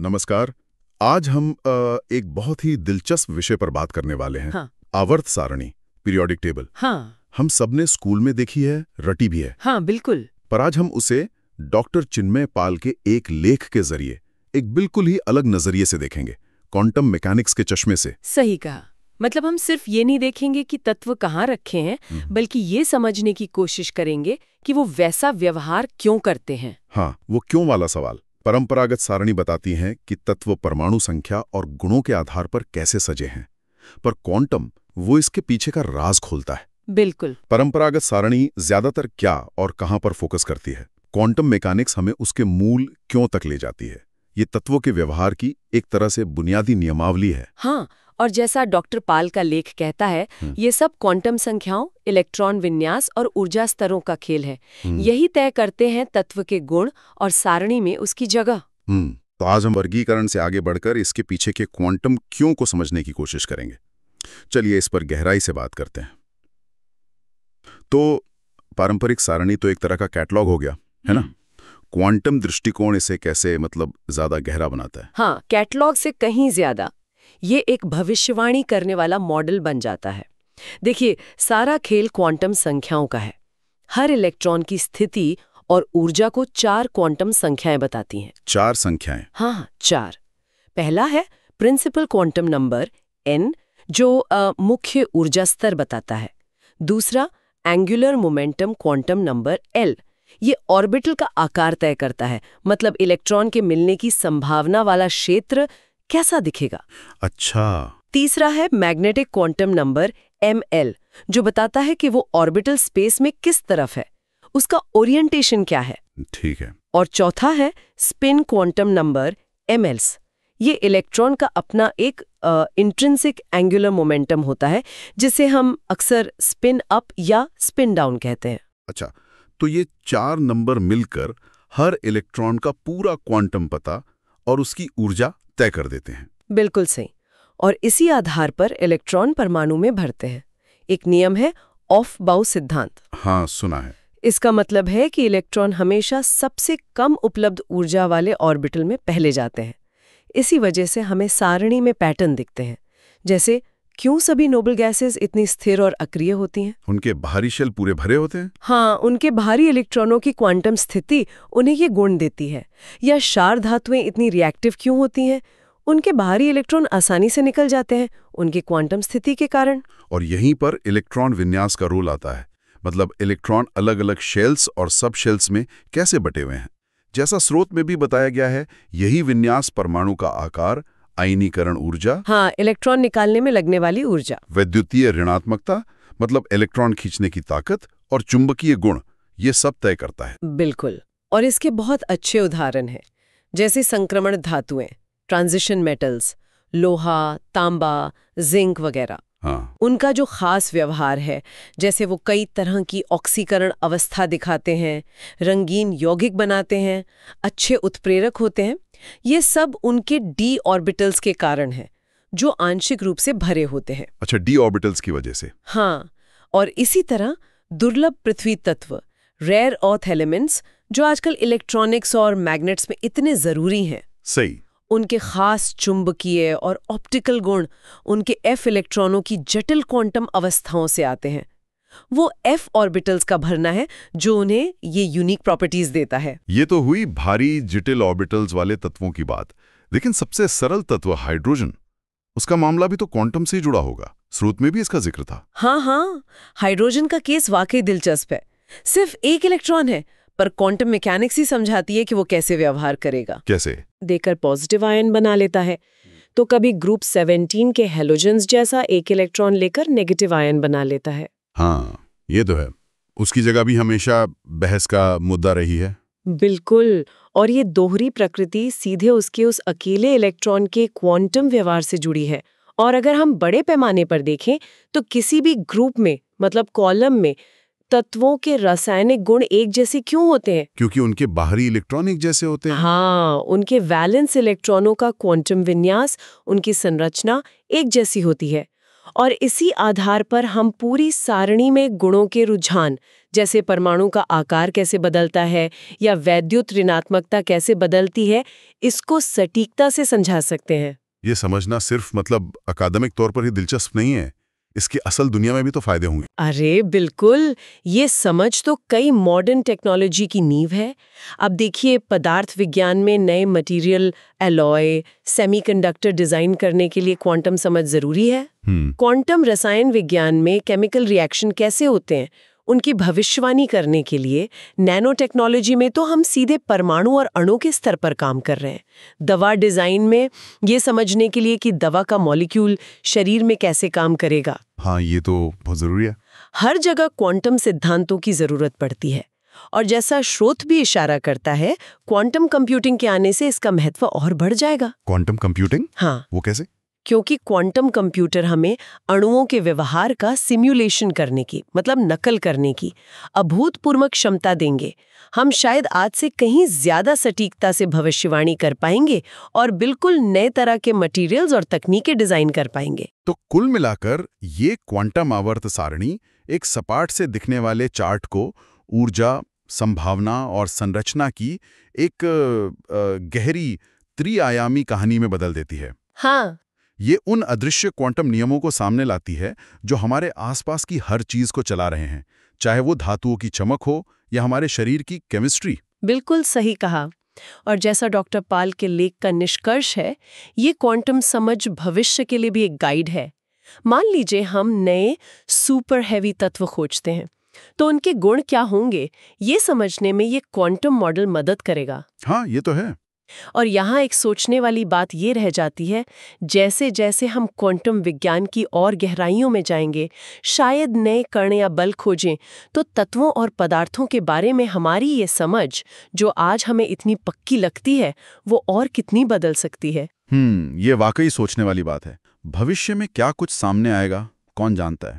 नमस्कार। आज हम एक बहुत ही दिलचस्प विषय पर बात करने वाले हैं। हाँ। आवर्त सारणी, पीरियोडिक टेबल। हाँ। हम सबने स्कूल में देखी है, रटी भी है। हाँ, बिल्कुल। पर आज हम उसे डॉक्टर चिन्मय पाल के एक लेख के जरिए एक बिल्कुल ही अलग नजरिए से देखेंगे, क्वांटम मैकेनिक्स के चश्मे से। सही कहा। मतलब हम सिर्फ ये नहीं देखेंगे कि तत्व कहाँ रखे हैं, बल्कि ये समझने की कोशिश करेंगे कि वो वैसा व्यवहार क्यों करते हैं। हाँ, वो क्यों वाला सवाल। परंपरागत सारणी बताती है कि तत्व परमाणु संख्या और गुणों के आधार पर कैसे सजे हैं, पर क्वांटम वो इसके पीछे का राज खोलता है। बिल्कुल। परंपरागत सारणी ज्यादातर क्या और कहां पर फोकस करती है। क्वांटम मैकेनिक्स हमें उसके मूल क्यों तक ले जाती है। ये तत्वों के व्यवहार की एक तरह से बुनियादी नियमावली है। हाँ, और जैसा डॉक्टर पाल का लेख कहता है, ये सब क्वांटम संख्याओं, इलेक्ट्रॉन विन्यास और ऊर्जा स्तरों का खेल है। यही तय करते हैं तत्व के गुण और सारणी में उसकी जगह। तो आज हम वर्गीकरण से आगे बढ़कर इसके पीछे के क्वांटम क्यों को समझने की कोशिश करेंगे। चलिए इस पर गहराई से बात करते हैं। तो पारंपरिक सारणी तो एक तरह का कैटलॉग हो गया, है ना। क्वांटम दृष्टिकोण इसे कैसे ज्यादा गहरा बनाता है। हाँ, कैटलॉग से कहीं ज्यादा ये एक भविष्यवाणी करने वाला मॉडल बन जाता है। देखिए, सारा खेल क्वांटम संख्याओं का है। हर इलेक्ट्रॉन की स्थिति और ऊर्जा को 4 क्वांटम संख्याएं बताती हैं। 4 संख्याएं? हाँ, 4। पहला है प्रिंसिपल क्वांटम नंबर n, जो मुख्य ऊर्जा स्तर बताता है। दूसरा angular momentum quantum number l, ये ऑर्बिटल का आकार तय करता है, मतलब इलेक्ट्रॉन के मिलने की संभावना वाला क्षेत्र कैसा दिखेगा। अच्छा। तीसरा है मैग्नेटिक क्वांटम नंबर ml, जो बताता है कि वो ऑर्बिटल स्पेस में किस तरफ है, उसका ओरिएंटेशन क्या है। ठीक है। और चौथा है स्पिन क्वांटम नंबर mls, ये इलेक्ट्रॉन का अपना एक इंट्रिंसिक एंगुलर मोमेंटम होता है, जिसे हम अक्सर स्पिन अप या स्पिन डाउन कहते हैं। अच्छा, तो ये 4 नंबर मिलकर हर इलेक्ट्रॉन का पूरा क्वांटम पता और उसकी ऊर्जा तय कर देते हैं। बिल्कुल सही। और इसी आधार पर इलेक्ट्रॉन परमाणु में भरते हैं। एक नियम है ऑफ बाउ सिद्धांत। हाँ, सुना है। इसका मतलब है कि इलेक्ट्रॉन हमेशा सबसे कम उपलब्ध ऊर्जा वाले ऑर्बिटल में पहले जाते हैं। इसी वजह से हमें सारणी में पैटर्न दिखते हैं, जैसे क्यों सभी नोबल गैसेस इतनी स्थिर और अक्रिय होती हैं। उनके बाहरी शेल पूरे भरे होते हैं। हाँ, उनके बाहरी इलेक्ट्रॉनों की क्वांटम स्थिति उन्हें ये गुण देती है। या क्षार धातुएं इतनी रिएक्टिव क्यों होती हैं, उनके बाहरी इलेक्ट्रॉन आसानी से निकल जाते हैं उनकी क्वांटम स्थिति के कारण। और यहीं पर इलेक्ट्रॉन विन्यास का रोल आता है, मतलब इलेक्ट्रॉन अलग अलग शेल्स और सब शेल्स में कैसे बटे हुए हैं। जैसा स्रोत में भी बताया गया है, यही विन्यास परमाणु का आकार, आयनीकरण ऊर्जा, हाँ, इलेक्ट्रॉन निकालने में लगने वाली ऊर्जा, वैद्युतीय ऋणात्मकता मतलब इलेक्ट्रॉन खींचने की ताकत, और चुंबकीय गुण, ये सब तय करता है। बिल्कुल। और इसके बहुत अच्छे उदाहरण हैं, जैसे संक्रमण धातुएं, ट्रांजिशन मेटल्स, लोहा, तांबा, जिंक वगैरह। हाँ। उनका जो खास व्यवहार है, जैसे वो कई तरह की ऑक्सीकरण अवस्था दिखाते हैं, रंगीन यौगिक बनाते हैं, अच्छे उत्प्रेरक होते हैं, ये सब उनके डी ऑर्बिटल्स के कारण है, जो आंशिक रूप से भरे होते हैं। अच्छा, डी ऑर्बिटल्स की वजह से। हाँ, और इसी तरह दुर्लभ पृथ्वी तत्व, रेयर अर्थ एलिमेंट्स, जो आजकल इलेक्ट्रॉनिक्स और मैग्नेट्स में इतने जरूरी हैं। सही। उनके खास चुंबकीय और ऑप्टिकल गुण उनके f इलेक्ट्रॉनों की जटिल क्वांटम अवस्थाओं से आते हैं। वो f ऑर्बिटल्स का भरना है जो उन्हें ये यूनिक प्रॉपर्टीज देता है। ये तो हुई भारी जटिल ऑर्बिटल्स वाले तत्वों की बात, लेकिन सबसे सरल तत्व हाइड्रोजन, उसका मामला भी तो क्वांटम से ही जुड़ा होगा। स्रोत में भी इसका जिक्र था। हाँ, हाइड्रोजन का केस वाकई दिलचस्प है। सिर्फ एक इलेक्ट्रॉन है, पर क्वांटम मैकेनिक्स ही समझाती है कि वो कैसे व्यवहार करेगा। कैसे? देकर पॉजिटिव आयन बना लेता है, तो कभी ग्रुप 17 के हेलोजेंस जैसा एक इलेक्ट्रॉन लेकर नेगेटिव आयन बना लेता है। हाँ, ये तो है। उसकी जगह भी हमेशा बहस का मुद्दा रही है। बिल्कुल। और ये दोहरी प्रकृति सीधे उसके उस अकेले इलेक्ट्रॉन के क्वांटम व्यवहार से जुड़ी है। और अगर हम बड़े पैमाने पर देखें तो किसी भी ग्रुप में, मतलब कॉलम में, तत्वों के रासायनिक गुण एक जैसे क्यों होते हैं? क्योंकि उनके बाहरी इलेक्ट्रॉन एक जैसे होते हैं। हाँ, उनके वैलेंस इलेक्ट्रॉनों का क्वांटम विन्यास, उनकी संरचना एक जैसी होती है। और इसी आधार पर हम पूरी सारणी में गुणों के रुझान, जैसे परमाणु का आकार कैसे बदलता है या वैद्युत ऋणात्मकता कैसे बदलती है, इसको सटीकता से समझा सकते हैं। ये समझना सिर्फ अकादमिक तौर पर ही दिलचस्प नहीं है, इसकी असल दुनिया में भी तो फायदे होंगे। अरे बिल्कुल, ये समझ तो कई मॉडर्न टेक्नोलॉजी की नींव है। अब देखिए, पदार्थ विज्ञान में नए मटेरियल, एलॉय, सेमीकंडक्टर डिजाइन करने के लिए क्वांटम समझ जरूरी है। क्वांटम रसायन विज्ञान में केमिकल रिएक्शन कैसे होते हैं, उनकी भविष्यवाणी करने के लिए नैनो टेक्नोलॉजी में तो हम सीधे परमाणु और अणु के स्तर पर काम कर रहे हैं। दवा डिजाइन में ये समझने के लिए कि दवा का मॉलिक्यूल शरीर में कैसे काम करेगा। हाँ, ये तो बहुत जरूरी है। हर जगह क्वांटम सिद्धांतों की जरूरत पड़ती है, और जैसा स्रोत भी इशारा करता है, क्वांटम कंप्यूटिंग के आने से इसका महत्व और बढ़ जाएगा। Quantum computing? हाँ, वो कैसे? क्योंकि क्वांटम कंप्यूटर हमें अणुओं के व्यवहार का सिम्युलेशन करने की, मतलब नकल करने की अभूतपूर्व क्षमता देंगे। हम शायद आज से कहीं ज्यादा सटीकता से भविष्यवाणी कर पाएंगे और बिल्कुल नए तरह के मटेरियल्स और तकनीकें डिजाइन कर पाएंगे। तो कुल मिलाकर ये क्वांटम आवर्त सारणी एक सपाट से दिखने वाले चार्ट को ऊर्जा, संभावना और संरचना की एक गहरी त्रिआयामी कहानी में बदल देती है। हाँ, ये उन अदृश्य क्वांटम नियमों को सामने लाती है जो हमारे आसपास की हर चीज को चला रहे हैं, चाहे वो धातुओं की चमक हो या हमारे शरीर की केमिस्ट्री। बिल्कुल सही कहा। और जैसा डॉक्टर पाल के लेख का निष्कर्ष है, ये क्वांटम समझ भविष्य के लिए भी एक गाइड है। मान लीजिए हम नए सुपर हैवी तत्व खोजते हैं, तो उनके गुण क्या होंगे, ये समझने में ये क्वांटम मॉडल मदद करेगा। हाँ, ये तो है। और यहाँ एक सोचने वाली बात ये रह जाती है, जैसे जैसे हम क्वांटम विज्ञान की और गहराइयों में जाएंगे, शायद नए कण या बल खोजें, तो तत्वों और पदार्थों के बारे में हमारी ये समझ, जो आज हमें इतनी पक्की लगती है, वो और कितनी बदल सकती है। ये वाकई सोचने वाली बात है। भविष्य में क्या कुछ सामने आएगा, कौन जानता है।